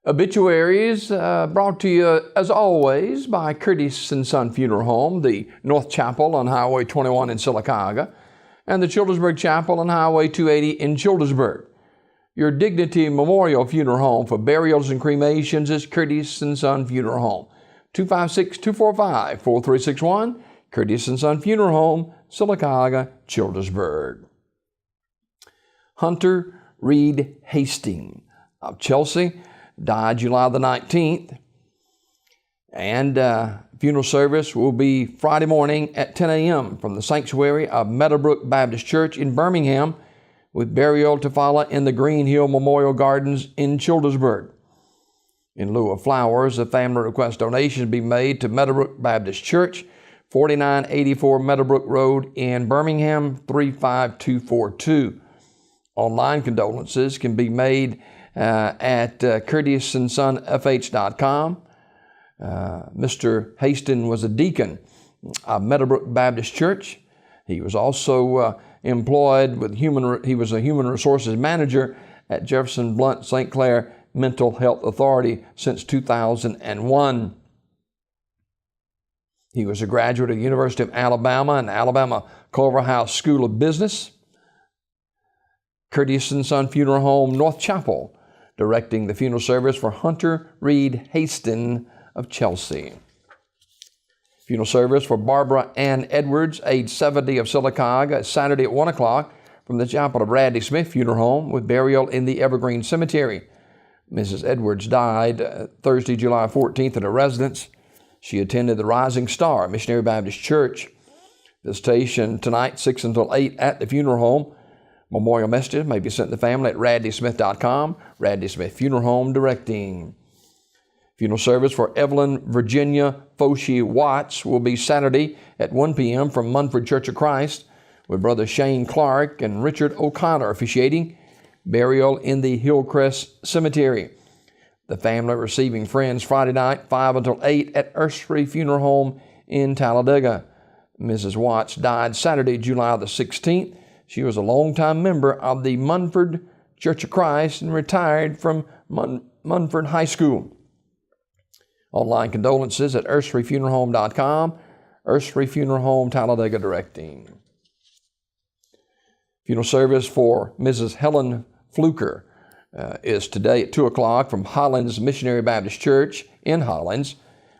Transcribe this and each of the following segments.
Obituaries brought to you, as always, by Curtis & Son Funeral Home, the North Chapel on Highway 21 in Sylacauga, and the Childersburg Chapel on Highway 280 in Childersburg. Your Dignity Memorial Funeral Home for burials and cremations is Curtis & Son Funeral Home. 256-245-4361, Curtis & Son Funeral Home, Sylacauga, Childersburg. Hunter Reed Hastings of Chelsea died July the 19th, and funeral service will be Friday morning at 10 a.m. from the sanctuary of Meadowbrook Baptist Church in Birmingham, with burial to follow in the Green Hill Memorial Gardens in Childersburg. In lieu of flowers, the family requests donations be made to Meadowbrook Baptist Church, 4984 Meadowbrook Road in Birmingham, 35242. Online condolences can be made at curtisondsonfh.com. Mr. Hastings was a deacon of Meadowbrook Baptist Church. He was also employed with he was a human resources manager at Jefferson Blunt St. Clair Mental Health Authority since 2001. He was a graduate of the University of Alabama and Alabama Culver House School of Business. Curtis & Son Funeral Home, North Chapel, directing the funeral service for Hunter Reed Hastings of Chelsea. Funeral service for Barbara Ann Edwards, age 70 of Sylacauga, Saturday at 1 o'clock from the chapel of Radley Smith Funeral Home, with burial in the Evergreen Cemetery. Mrs. Edwards died Thursday, July 14th at her residence. She attended the Rising Star Missionary Baptist Church. Visitation tonight, 6 until 8 at the funeral home. Memorial messages may be sent to the family at radleysmith.com. Radley Smith Funeral Home directing. Funeral service for Evelyn Virginia Foshie Watts will be Saturday at 1 p.m. from Munford Church of Christ, with Brother Shane Clark and Richard O'Connor officiating. Burial in the Hillcrest Cemetery. The family receiving friends Friday night, 5 until 8 at Ursary Funeral Home in Talladega. Mrs. Watts died Saturday, July the 16th. She was a longtime member of the Munford Church of Christ and retired from Munford High School. Online condolences at ursaryfuneralhome.com. Ursary Funeral Home, Talladega directing. Funeral service for Mrs. Helen Fluker is today at 2 o'clock from Hollins Missionary Baptist Church in Hollins,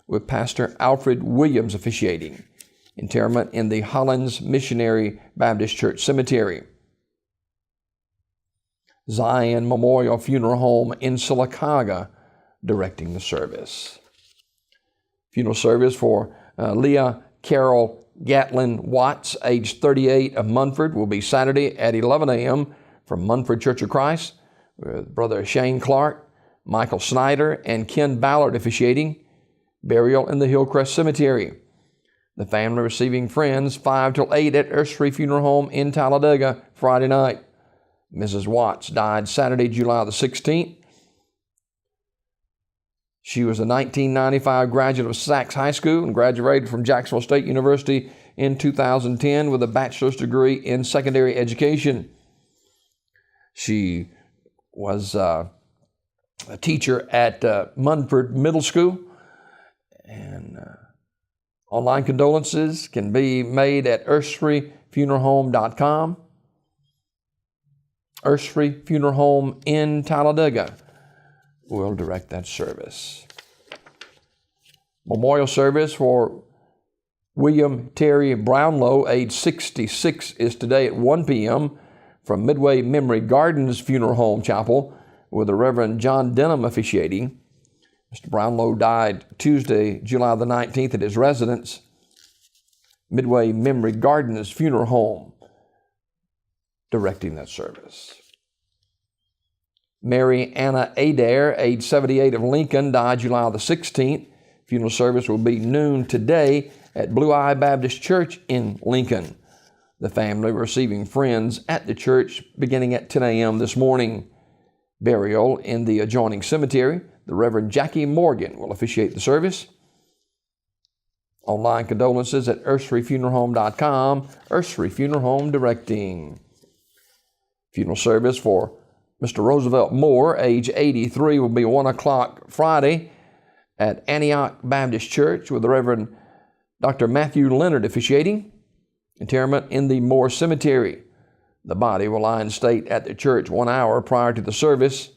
with Pastor Alfred Williams officiating. Interment in the Hollins Missionary Baptist Church Cemetery. Zion Memorial Funeral Home in Sylacauga directing the service. Funeral service for Leah Carol Gatlin Watts, age 38 of Munford, will be Saturday at 11 a.m. from Munford Church of Christ, with Brother Shane Clark, Michael Snyder, and Ken Ballard officiating. Burial in the Hillcrest Cemetery. The family receiving friends 5 till 8 at Ursary Funeral Home in Talladega Friday night. Mrs. Watts died Saturday, July the 16th. She was a 1995 graduate of Sachs High School and graduated from Jacksonville State University in 2010 with a bachelor's degree in secondary education. She was a teacher at Munford Middle School, and online condolences can be made at ursaryfuneralhome.com. Ursary Funeral Home in Talladega will direct that service. Memorial service for William Terry Brownlow, age 66, is today at 1 p.m. from Midway Memory Gardens Funeral Home Chapel, with the Reverend John Denham officiating. Mr. Brownlow died Tuesday, July the 19th at his residence, Midway Memory Gardens Funeral Home, directing that service. Mary Anna Adair, age 78 of Lincoln, died July the 16th. Funeral service will be noon today at Blue Eye Baptist Church in Lincoln. The family receiving friends at the church beginning at 10 a.m. this morning. Burial in the adjoining cemetery. The Reverend Jackie Morgan will officiate the service. Online condolences at ursaryfuneralhome.com. Ursary Funeral Home directing. Funeral service for Mr. Roosevelt Moore, age 83, will be 1 o'clock Friday at Antioch Baptist Church with the Reverend Dr. Matthew Leonard officiating. Interment in the Moore Cemetery. The body will lie in state at the church 1 hour prior to the service.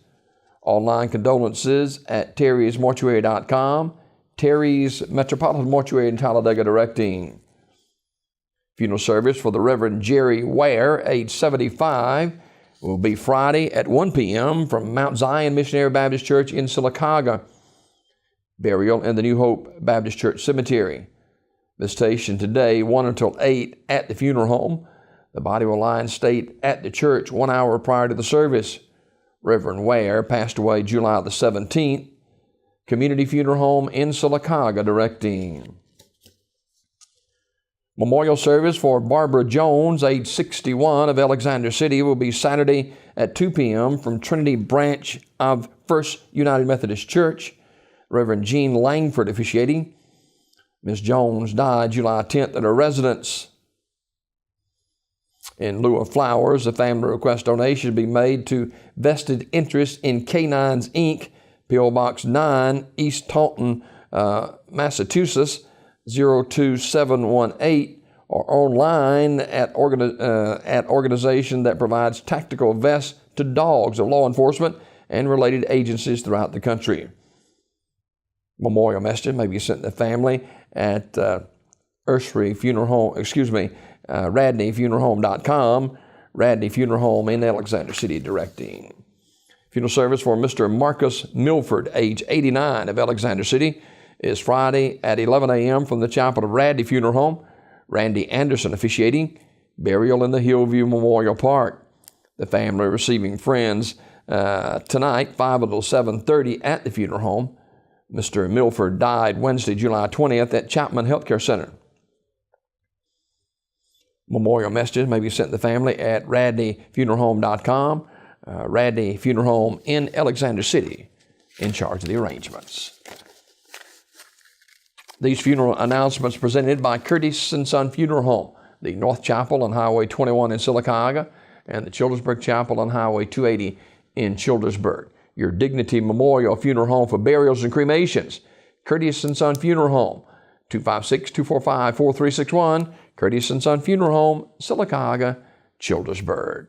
Online condolences at terrysmortuary.com. Terry's Metropolitan Mortuary in Talladega directing. Funeral service for the Reverend Jerry Ware, age 75, will be Friday at 1 p.m. from Mount Zion Missionary Baptist Church in Sylacauga. Burial in the New Hope Baptist Church Cemetery. Visitation today, 1 until 8 at the funeral home. The body will lie in state at the church 1 hour prior to the service. Reverend Ware passed away July the 17th. Community Funeral Home in Sylacauga directing. Memorial service for Barbara Jones, age 61, of Alexander City, will be Saturday at 2 p.m. from Trinity Branch of First United Methodist Church. Reverend Jean Langford officiating. Ms. Jones died July 10th at her residence. In lieu of flowers, the family requests donations be made to Vested Interest in Canines, Inc., P.O. Box 9, East Taunton, Massachusetts, 02718, or online at organization that provides tactical vests to dogs of law enforcement and related agencies throughout the country. Memorial message may be sent to the family at radneyfuneralhome.com, Radney Funeral Home in Alexander City directing. Funeral service for Mr. Marcus Milford, age 89, of Alexander City, is Friday at 11 a.m. from the chapel of Radney Funeral Home. Randy Anderson officiating. Burial in the Hillview Memorial Park. The family receiving friends tonight, 5 until 7:30 at the funeral home. Mr. Milford died Wednesday, July 20th at Chapman Healthcare Center. Memorial messages may be sent to the family at radneyfuneralhome.com, Radney Funeral Home in Alexander City, in charge of the arrangements. These funeral announcements presented by Curtis & Son Funeral Home, the North Chapel on Highway 21 in Sylacauga, and the Childersburg Chapel on Highway 280 in Childersburg. Your Dignity Memorial Funeral Home for burials and cremations. Curtis & Son Funeral Home, 256-245-4361, Curtis & Son Funeral Home, Sylacauga, Childersburg.